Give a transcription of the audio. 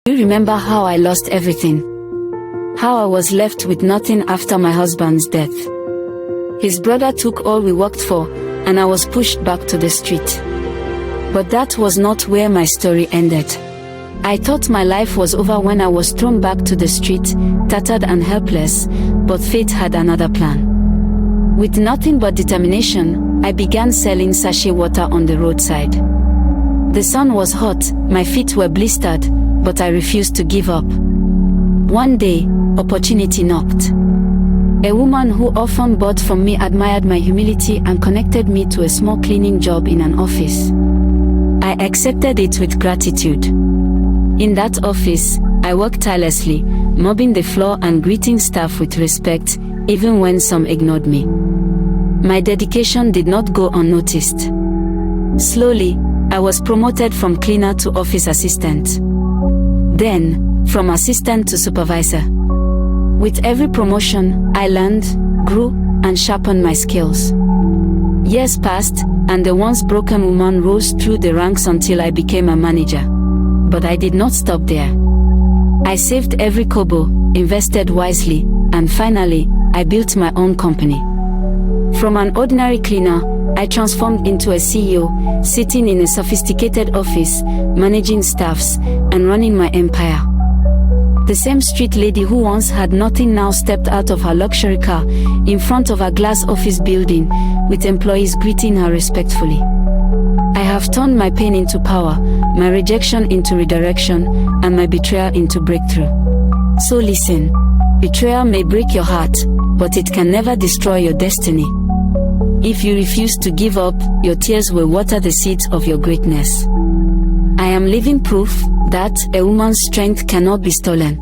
You remember how I lost everything? How I was left with nothing after my husband's death. His brother took all we worked for, and I was pushed back to the street. But that was not where my story ended. I thought my life was over when I was thrown back to the street, tattered and helpless, but fate had another plan. With nothing but determination, I began selling sachet water on the roadside. The sun was hot, my feet were blistered, but I refused to give up. One day, opportunity knocked. A woman who often bought from me admired my humility and connected me to a small cleaning job in an office. I accepted it with gratitude. In that office, I worked tirelessly, mopping the floor and greeting staff with respect, even when some ignored me. My dedication did not go unnoticed. Slowly, I was promoted from cleaner to office assistant. Then, from assistant to supervisor. With every promotion, I learned, grew, and sharpened my skills. Years passed, and the once broken woman rose through the ranks until I became a manager. But I did not stop there. I saved every kobo, invested wisely, and finally, I built my own company. From an ordinary cleaner, I transformed into a CEO, sitting in a sophisticated office, managing staffs, and running my empire. The same street lady who once had nothing now stepped out of her luxury car, in front of a glass office building, with employees greeting her respectfully. I have turned my pain into power, my rejection into redirection, and my betrayal into breakthrough. So listen, betrayal may break your heart, but it can never destroy your destiny. If you refuse to give up, your tears will water the seeds of your greatness. I am living proof that a woman's strength cannot be stolen.